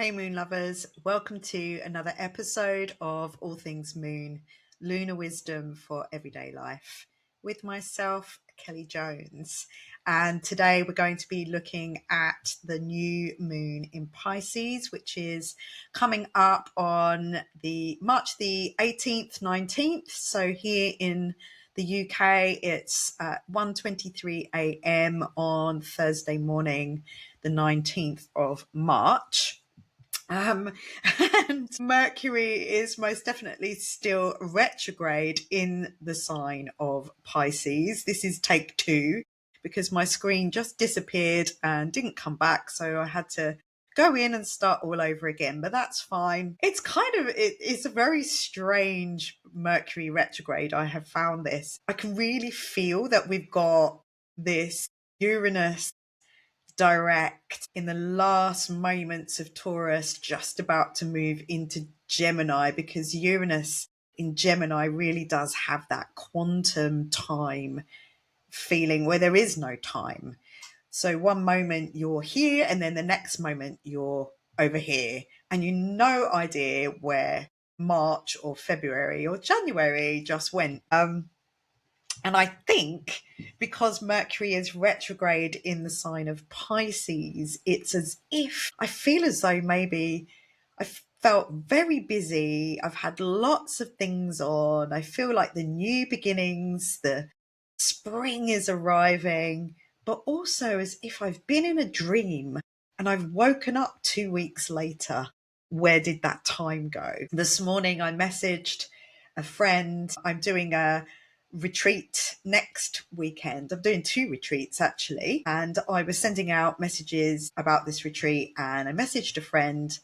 Hey Moon lovers, welcome to another episode of All Things Moon, Lunar Wisdom for Everyday Life with myself, Kelly Jones. And today we're going to be looking at the new moon in Pisces, which is coming up on the March the 18th, 19th. So here in the UK, it's 1:23 a.m. on Thursday morning, the 19th of March. Um, and Mercury is most definitely still retrograde in the sign of Pisces. This is take two because my screen just disappeared and didn't come back. So I had to go in and start all over again, but that's fine. It's a very strange Mercury retrograde. I have found this. I can really feel that we've got this Uranus direct in the last moments of Taurus, just about to move into Gemini, because Uranus in Gemini really does have that quantum time feeling where there is no time. So one moment you're here and then the next moment you're over here, and you no idea where March or February or January just went. And I think because Mercury is retrograde in the sign of Pisces, it's as if I feel as though maybe I felt very busy. I've had lots of things on. I feel like the new beginnings, the spring is arriving, but also as if I've been in a dream and I've woken up 2 weeks later. Where did that time go? This morning I messaged a friend. I'm doing a retreat next weekend. I'm doing 2 retreats actually, and I was sending out messages about this retreat, and I messaged a friend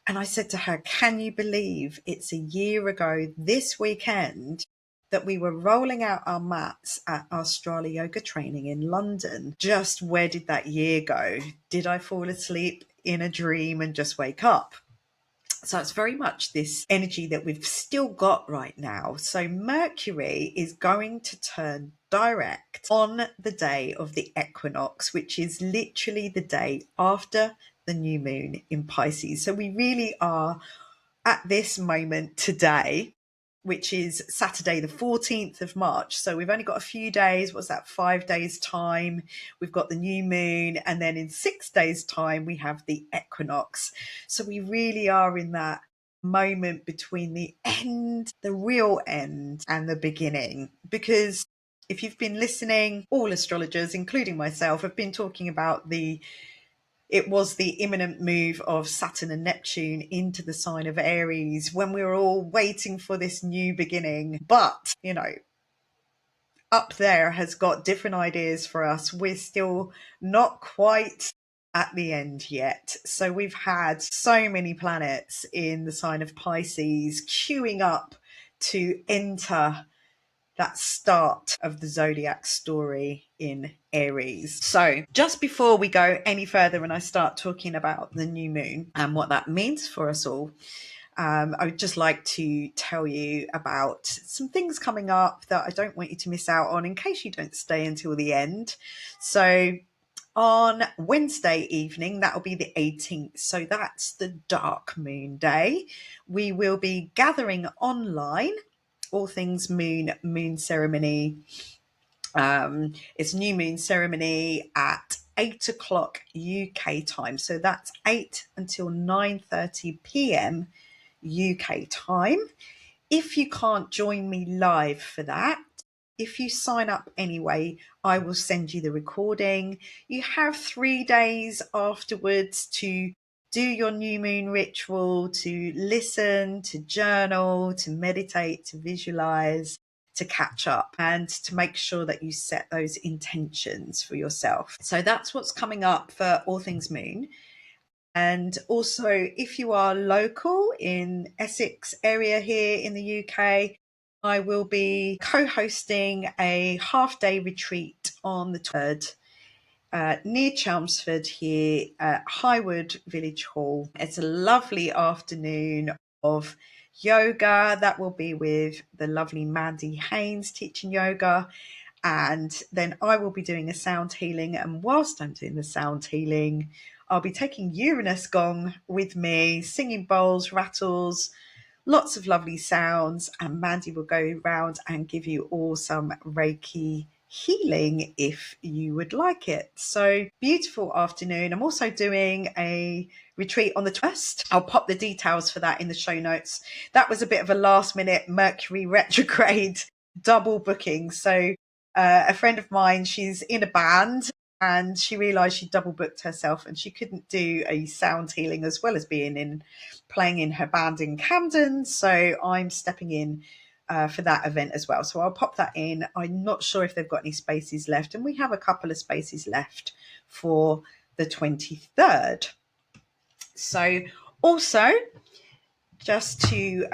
and I said to her, can you believe it's a year ago this weekend that we were rolling out our mats at our Astrological yoga training in London? Just where did that year go? Did I fall asleep in a dream and just wake up? So it's very much this energy that we've still got right now. So Mercury is going to turn direct on the day of the equinox, which is literally the day after the new moon in Pisces. So we really are at this moment today, which is Saturday, the 14th of March. So we've only got a few days. What's that? 5 days time. We've got the new moon. And then in 6 days time, we have the equinox. So we really are in that moment between the end, the real end, and the beginning. Because if you've been listening, all astrologers, including myself, have been talking about it was the imminent move of Saturn and Neptune into the sign of Aries when we were all waiting for this new beginning. But, up there has got different ideas for us. We're still not quite at the end yet. So we've had so many planets in the sign of Pisces queuing up to enter that start of the zodiac story in Aries. So just before we go any further and I start talking about the new moon and what that means for us all, I would just like to tell you about some things coming up that I don't want you to miss out on in case you don't stay until the end. So on Wednesday evening, that will be the 18th. So that's the dark moon day. We will be gathering online, all things moon ceremony. It's new moon ceremony at 8 o'clock UK time. So that's 8 until 9:30 p.m. UK time. If you can't join me live for that, if you sign up anyway, I will send you the recording. You have 3 days afterwards to do your new moon ritual, to listen, to journal, to meditate, to visualize, to catch up, and to make sure that you set those intentions for yourself. So that's what's coming up for All Things Moon. And also, if you are local in Essex area here in the UK, I will be co-hosting a half-day retreat on the 3rd near Chelmsford here at Highwood Village Hall. It's a lovely afternoon of yoga. That will be with the lovely Mandy Haynes teaching yoga. And then I will be doing a sound healing. And whilst I'm doing the sound healing, I'll be taking Uranus gong with me, singing bowls, rattles, lots of lovely sounds, and Mandy will go round and give you all some Reiki healing if you would like it. So beautiful afternoon. I'm also doing a retreat on the 1st. I'll pop the details for that in the show notes. That was a bit of a last minute Mercury retrograde double booking. So a friend of mine, she's in a band, and she realized she double booked herself and she couldn't do a sound healing as well as playing in her band in Camden. So I'm stepping in for that event as well. So I'll pop that in. I'm not sure if they've got any spaces left, and we have a couple of spaces left for the 23rd. So also, just to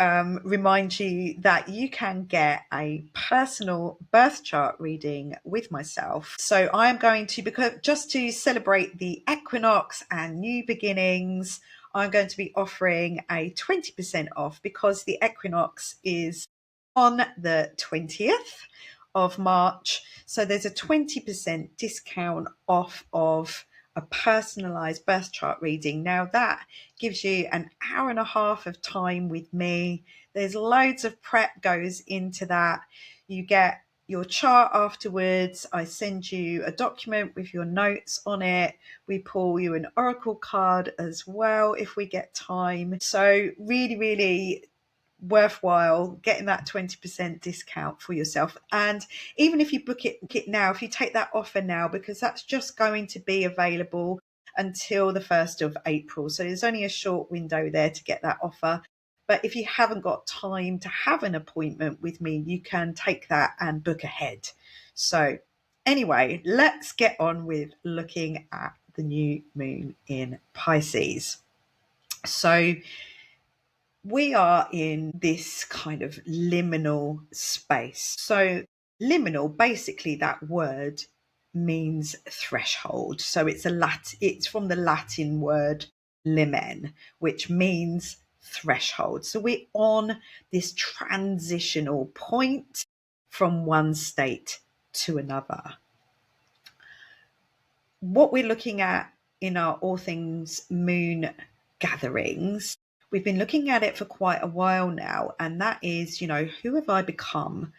remind you that you can get a personal birth chart reading with myself. So I am going to, because just to celebrate the equinox and new beginnings, I'm going to be offering a 20% off, because the equinox is on the 20th of March. So there's a 20% discount off of a personalized birth chart reading. Now that gives you an hour and a half of time with me. There's loads of prep goes into that. You get your chart afterwards. I send you a document with your notes on it. We pull you an oracle card as well if we get time. So really, really worthwhile getting that 20% discount for yourself. And even if you book it now, if you take that offer now, because that's just going to be available until the 1st of April. So there's only a short window there to get that offer. But if you haven't got time to have an appointment with me, you can take that and book ahead. So anyway, let's get on with looking at the new moon in Pisces. So we are in this kind of liminal space. So liminal, basically that word means threshold. So it's from the Latin word limen, which means threshold. So we're on this transitional point from one state to another. What we're looking at in our All Things Moon gatherings, we've been looking at it for quite a while now, and that is, who have I become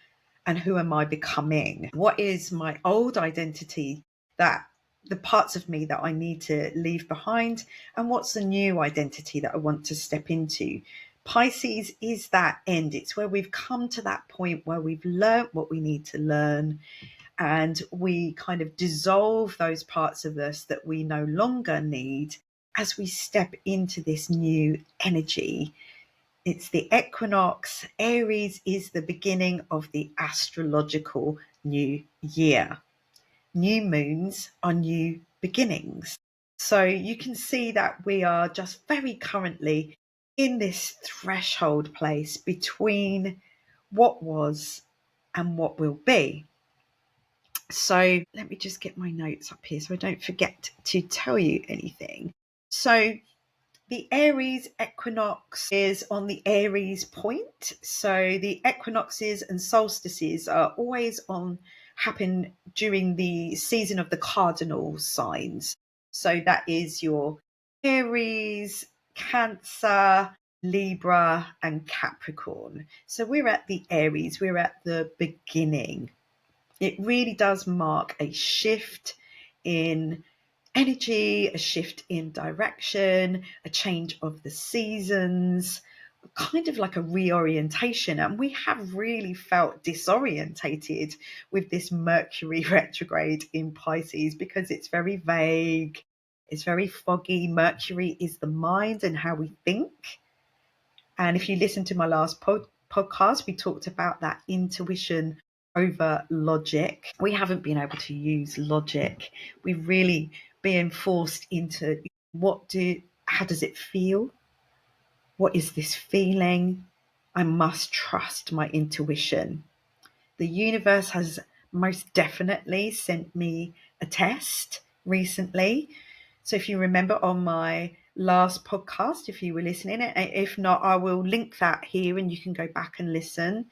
and who am I becoming? What is my old identity, that the parts of me that I need to leave behind, and what's the new identity that I want to step into? Pisces is that end. It's where we've come to that point where we've learned what we need to learn, and we kind of dissolve those parts of us that we no longer need as we step into this new energy. It's the equinox. Aries is the beginning of the astrological new year. New moons are new beginnings. So you can see that we are just very currently in this threshold place between what was and what will be. So let me just get my notes up here so I don't forget to tell you anything. So the Aries equinox is on the Aries point. So the equinoxes and solstices are always happen during the season of the cardinal signs. So that is your Aries, Cancer, Libra, and Capricorn. So we're at the Aries, we're at the beginning. It really does mark a shift in energy, a shift in direction, a change of the seasons, kind of like a reorientation. And we have really felt disorientated with this Mercury retrograde in Pisces, because it's very vague, it's very foggy. Mercury is the mind and how we think. And if you listen to my last podcast, we talked about that intuition over logic. We haven't been able to use logic. We've really been forced into how does it feel? What is this feeling? I must trust my intuition. The universe has most definitely sent me a test recently. So if you remember on my last podcast, if you were listening, if not, I will link that here and you can go back and listen.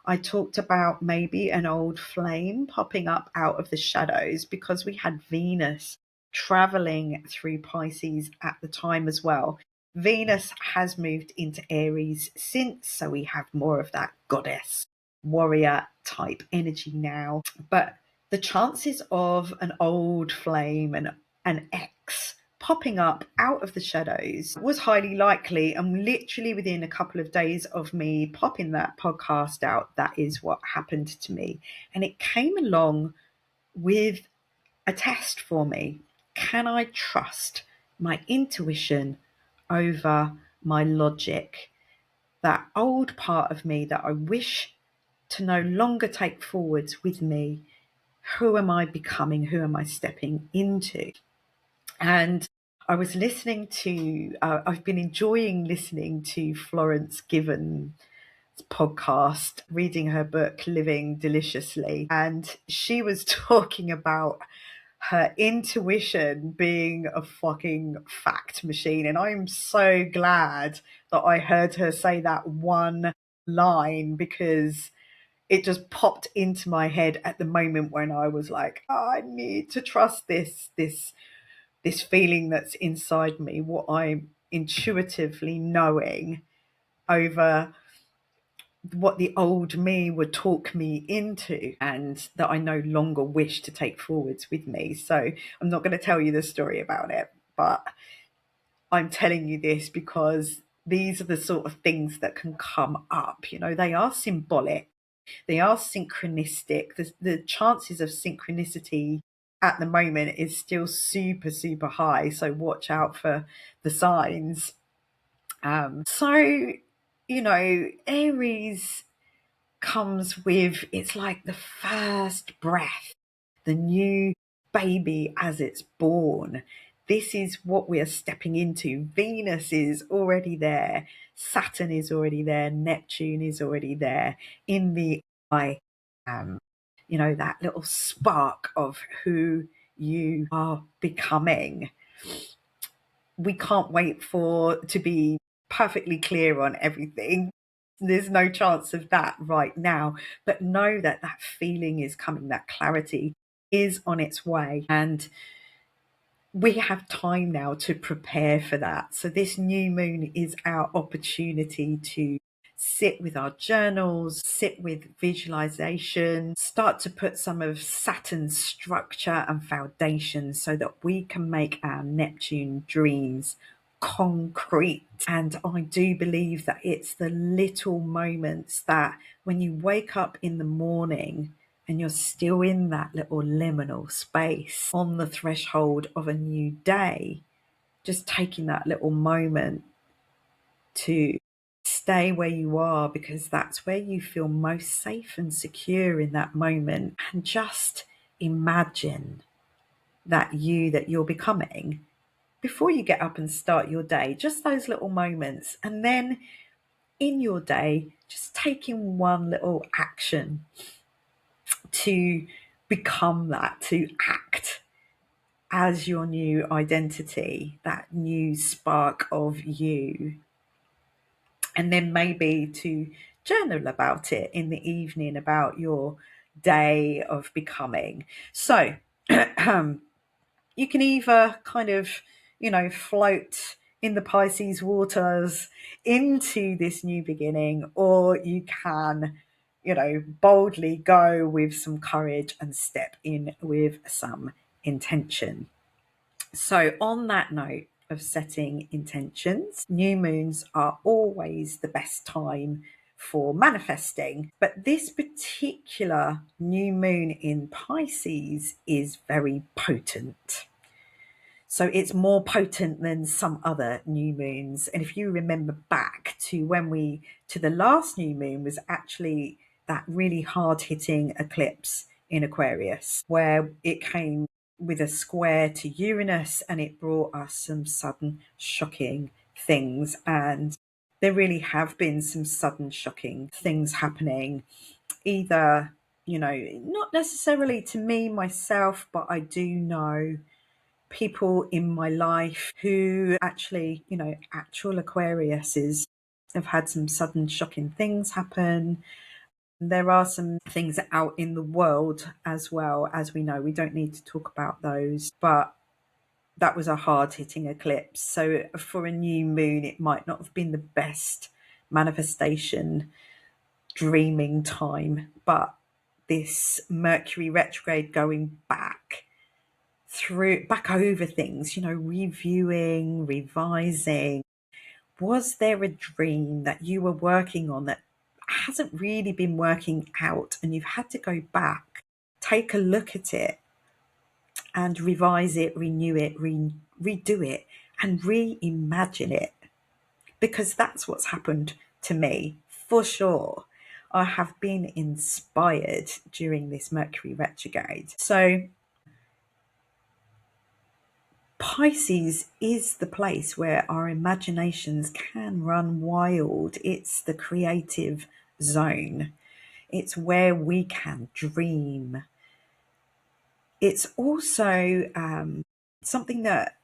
I talked about maybe an old flame popping up out of the shadows, because we had Venus traveling through Pisces at the time as well. Venus has moved into Aries since, so we have more of that goddess warrior type energy now. But the chances of an old flame and an ex popping up out of the shadows was highly likely. And literally within a couple of days of me popping that podcast out, that is what happened to me. And it came along with a test for me. Can I trust my intuition over my logic? That old part of me that I wish to no longer take forwards with me. Who am I becoming? Who am I stepping into? And I was listening to, I've been enjoying listening to Florence Given's podcast, reading her book, Living Deliciously. And she was talking about her intuition being a fucking fact machine. And I'm so glad that I heard her say that one line, because it just popped into my head at the moment when I was like, oh, I need to trust this feeling that's inside me, what I'm intuitively knowing over what the old me would talk me into, and that I no longer wish to take forwards with me. So I'm not going to tell you the story about it, but I'm telling you this because these are the sort of things that can come up. You know, they are symbolic, they are synchronistic. The chances of synchronicity at the moment is still super, super high. So watch out for the signs. So, you know, Aries comes with, it's like the first breath, the new baby as it's born. This is what we are stepping into. Venus is already there, Saturn is already there, Neptune is already there in the eye. You know, that little spark of who you are becoming. We can't wait for to be perfectly clear on everything. There's no chance of that right now, but know that that feeling is coming, that clarity is on its way, and we have time now to prepare for that. So this new moon is our opportunity to sit with our journals, sit with visualization, start to put some of Saturn's structure and foundation so that we can make our Neptune dreams concrete. And I do believe that it's the little moments that when you wake up in the morning and you're still in that little liminal space on the threshold of a new day, just taking that little moment to stay where you are, because that's where you feel most safe and secure in that moment, and just imagine that you're becoming before you get up and start your day, just those little moments. And then in your day, just taking one little action to become that, to act as your new identity, that new spark of you. And then maybe to journal about it in the evening, about your day of becoming. So you can either kind of, you know, float in the Pisces waters into this new beginning, or you can, you know, boldly go with some courage and step in with some intention. So, on that note of setting intentions, new moons are always the best time for manifesting. But this particular new moon in Pisces is very potent. So it's more potent than some other new moons. And if you remember back to to the last new moon was actually that really hard hitting eclipse in Aquarius, where it came with a square to Uranus and it brought us some sudden shocking things. And there really have been some sudden shocking things happening, either, you know, not necessarily to me myself, but I do know people in my life who actually, you know, actual Aquariuses have had some sudden shocking things happen. There are some things out in the world as well, as we know. We don't need to talk about those, but that was a hard-hitting eclipse. So for a new moon, it might not have been the best manifestation dreaming time, but this Mercury retrograde going back over things, reviewing, revising. Was there a dream that you were working on that hasn't really been working out and you've had to go back, take a look at it and revise it, renew it, redo it, and reimagine it? Because that's what's happened to me for sure. I have been inspired during this Mercury retrograde. So Pisces is the place where our imaginations can run wild. It's the creative zone. It's where we can dream. It's also something that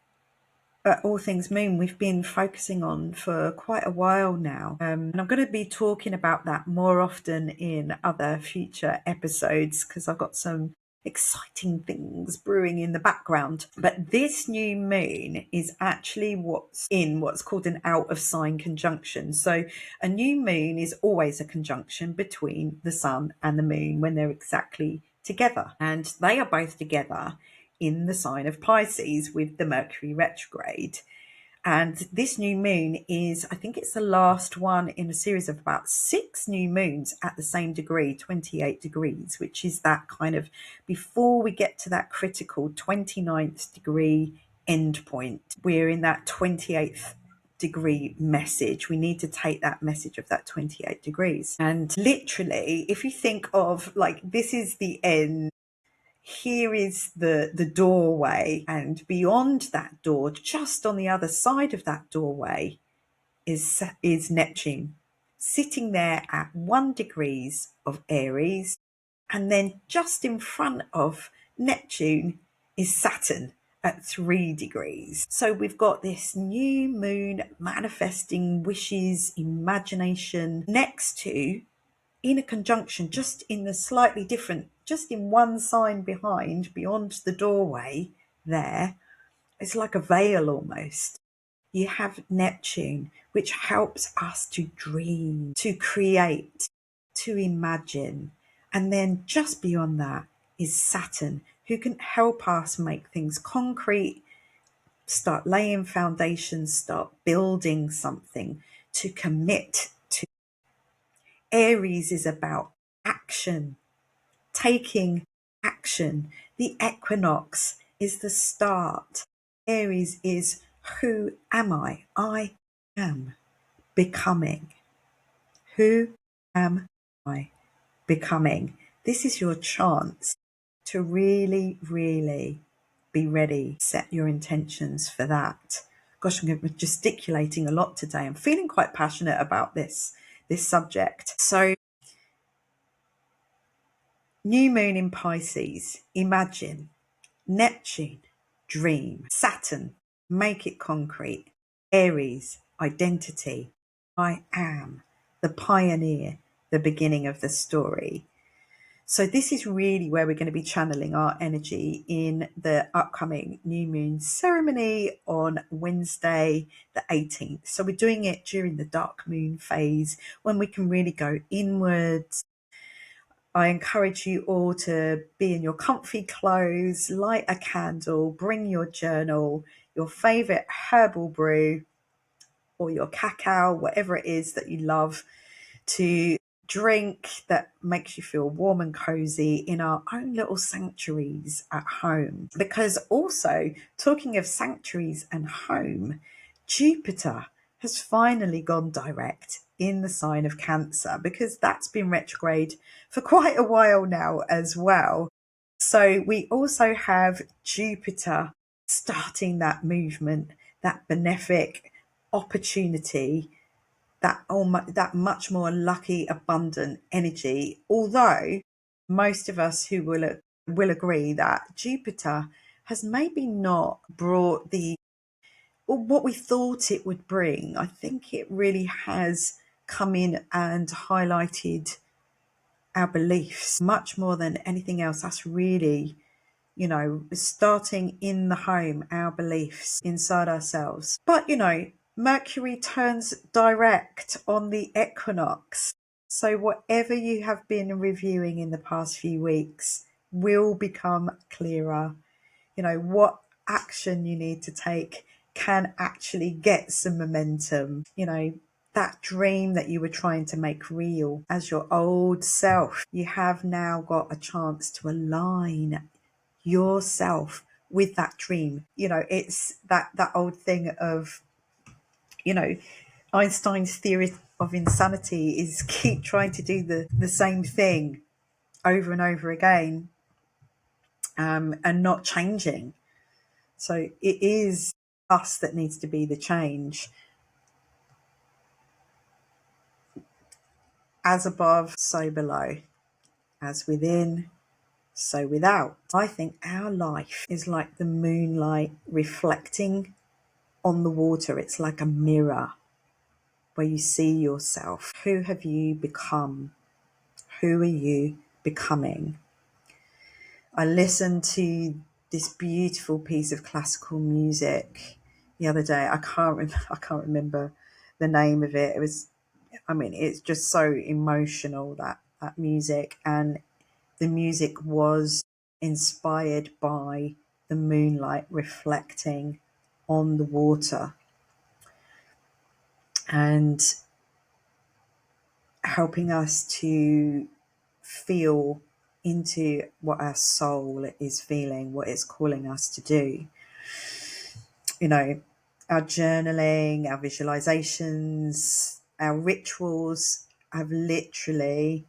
at All Things Moon we've been focusing on for quite a while now. And I'm going to be talking about that more often in other future episodes because I've got some exciting things brewing in the background. But this new moon is actually what's called an out of sign conjunction. So a new moon is always a conjunction between the sun and the moon when they're exactly together. And they are both together in the sign of Pisces with the Mercury retrograde. And this new moon is, I think it's the last one in a series of about 6 new moons at the same degree, 28 degrees, which is that kind of before we get to that critical 29th degree end point. We're in that 28th degree message. We need to take that message of that 28 degrees. And literally, if you think of like this is the end, here is the doorway, and beyond that door, just on the other side of that doorway, is Neptune, sitting there at 1 degrees of Aries, and then just in front of Neptune is Saturn at 3 degrees. So we've got this new moon manifesting wishes, imagination next to, in a conjunction, just in the slightly different, just in one sign behind, beyond the doorway there, it's like a veil almost. You have Neptune, which helps us to dream, to create, to imagine. And then just beyond that is Saturn, who can help us make things concrete, start laying foundations, start building something, to commit to. Aries is about action, taking action. The equinox is the start. Aries is who am I? I am becoming. Who am I becoming? This is your chance to really, really be ready. Set your intentions for that. Gosh, I'm gesticulating a lot today. I'm feeling quite passionate about this subject. So new moon in Pisces, imagine. Neptune, dream. Saturn, make it concrete. Aries, identity. I am the pioneer, the beginning of the story. So this is really where we're going to be channeling our energy in the upcoming new moon ceremony on Wednesday, the 18th. So we're doing it during the dark moon phase when we can really go inwards. I encourage you all to be in your comfy clothes, light a candle, bring your journal, your favourite herbal brew, or your cacao, whatever it is that you love to drink that makes you feel warm and cozy in our own little sanctuaries at home. Because also, talking of sanctuaries and home, Jupiter has finally gone direct in the sign of Cancer, because that's been retrograde for quite a while now as well. So we also have Jupiter starting that movement, that benefic opportunity, that much more lucky, abundant energy. Although most of us who will agree that Jupiter has maybe not brought what we thought it would bring. I think it really has come in and highlighted our beliefs much more than anything else. That's really starting in the home, our beliefs inside ourselves. But, Mercury turns direct on the equinox. So whatever you have been reviewing in the past few weeks will become clearer. What action you need to take can actually get some momentum. That dream that you were trying to make real as your old self, you have now got a chance to align yourself with that dream. It's that old thing of, Einstein's theory of insanity is keep trying to do the same thing over and over again, and not changing. So it is us that needs to be the change. As above, so below. As within, so without. I think our life is like the moonlight reflecting on the water. It's like a mirror where you see yourself. Who have you become? Who are you becoming? I listened to this beautiful piece of classical music the other day. I can't remember the name of it. It's just so emotional, that music, and the music was inspired by the moonlight reflecting on the water and helping us to feel into what our soul is feeling, what it's calling us to do. Our journaling, our visualizations, our rituals have literally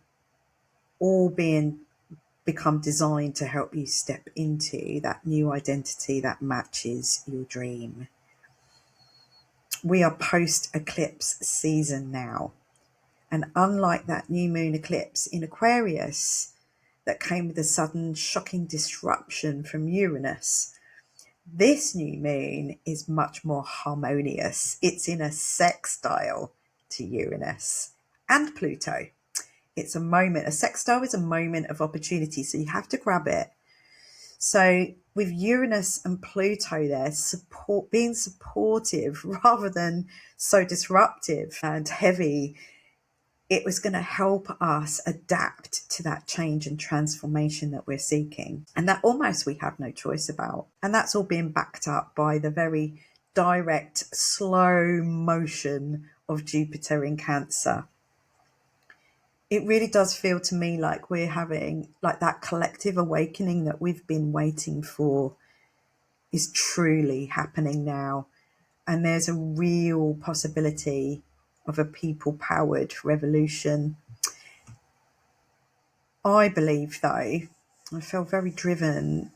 all become designed to help you step into that new identity that matches your dream. We are post-eclipse season now. And unlike that new moon eclipse in Aquarius that came with a sudden shocking disruption from Uranus, this new moon is much more harmonious. It's in a sextile to Uranus and Pluto. It's a sextile is a moment of opportunity, so you have to grab it. So with Uranus and Pluto there, being supportive rather than so disruptive and heavy, it was going to help us adapt to that change and transformation that we're seeking. And that almost we have no choice about. And that's all being backed up by the very direct, slow motion of Jupiter in Cancer. It really does feel to me like we're having like that collective awakening that we've been waiting for is truly happening now. And there's a real possibility of a people-powered revolution. I believe, though, I feel very driven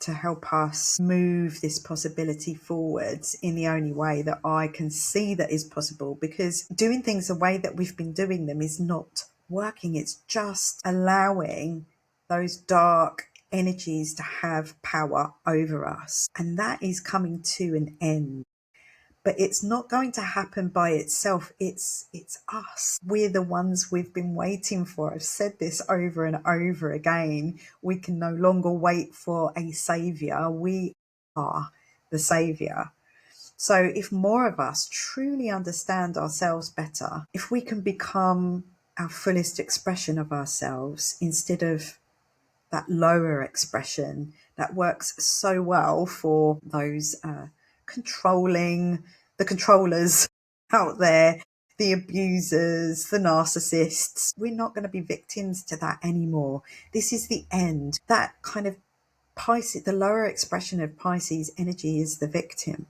to help us move this possibility forwards in the only way that I can see that is possible, because doing things the way that we've been doing them is not working. It's just allowing those dark energies to have power over us. And that is coming to an end. But it's not going to happen by itself. It's us. We're the ones we've been waiting for. I've said this over and over again. We can no longer wait for a saviour. We are the saviour. So if more of us truly understand ourselves better, if we can become our fullest expression of ourselves instead of that lower expression that works so well for those the controllers out there, the abusers, the narcissists. We're not going to be victims to that anymore. This is the end. That kind of Pisces, the lower expression of Pisces energy is the victim.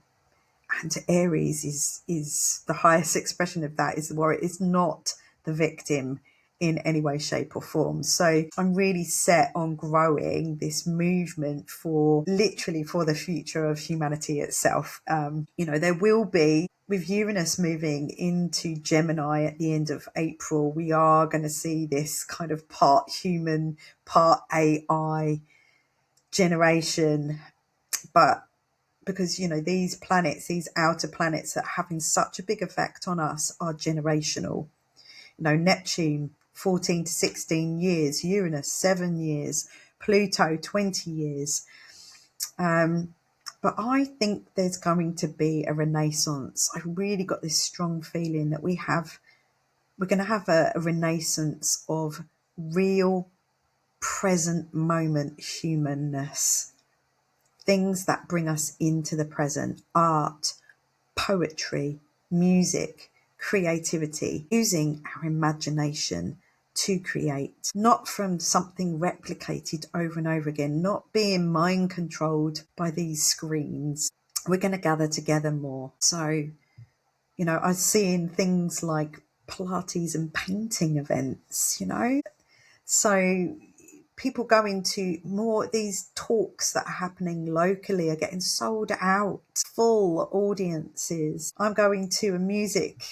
And Aries is the highest expression of that, is the warrior. It's not the victim in any way, shape or form. So I'm really set on growing this movement for the future of humanity itself. There will be, with Uranus moving into Gemini at the end of April, we are going to see this kind of part human, part AI generation. But because, these planets, these outer planets that are having such a big effect on us are generational. Neptune, 14 to 16 years, Uranus, 7 years, Pluto 20 years. But I think there's going to be a renaissance. I really got this strong feeling that we're going to have a renaissance of real present moment humanness, things that bring us into the present, art, poetry, music, creativity, using our imagination to create, not from something replicated over and over again, not being mind controlled by these screens. We're going to gather together more. So, I'm seeing things like Pilates and painting events, So people going to more, these talks that are happening locally are getting sold out, full audiences. I'm going to a music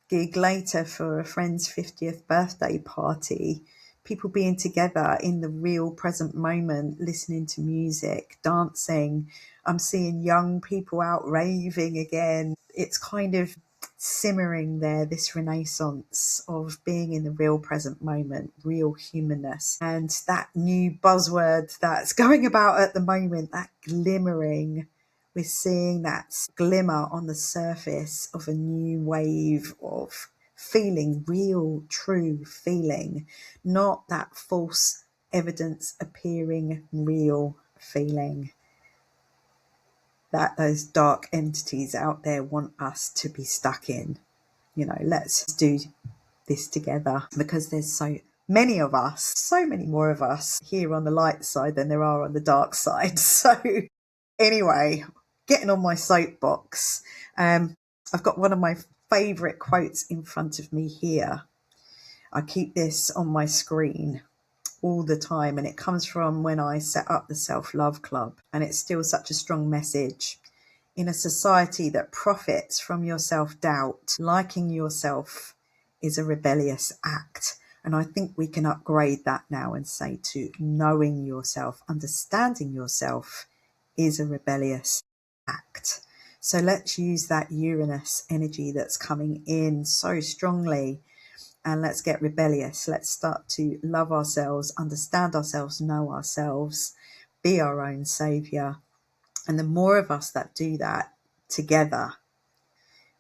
gig later for a friend's 50th birthday party. People being together in the real present moment, listening to music, dancing. I'm seeing young people out raving again. It's kind of simmering there, this renaissance of being in the real present moment, real humanness, and that new buzzword that's going about at the moment, that glimmering. We're seeing that glimmer on the surface of a new wave of feeling, real, true feeling, not that false evidence appearing real feeling that those dark entities out there want us to be stuck in. Let's do this together, because there's so many of us, so many more of us here on the light side than there are on the dark side. So anyway, getting on my soapbox, I've got one of my favourite quotes in front of me here. I keep this on my screen all the time, and it comes from when I set up the Self-Love Club, and it's still such a strong message. In a society that profits from your self-doubt, liking yourself is a rebellious act. And I think we can upgrade that now and say to knowing yourself, understanding yourself is a rebellious act. So let's use that Uranus energy that's coming in so strongly, and let's get rebellious. Let's start to love ourselves, understand ourselves, know ourselves, be our own saviour. And the more of us that do that together,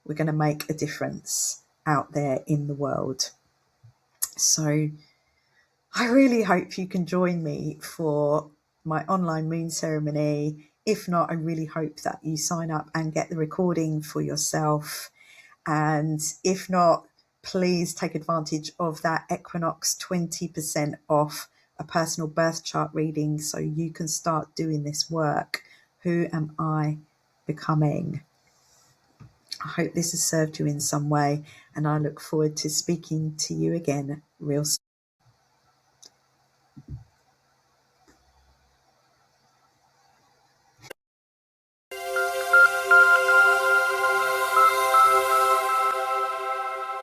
we're going to make a difference out there in the world. So I really hope you can join me for my online moon ceremony. If not, I really hope that you sign up and get the recording for yourself. And if not, please take advantage of that Equinox 20% off a personal birth chart reading so you can start doing this work. Who am I becoming? I hope this has served you in some way, and I look forward to speaking to you again real soon.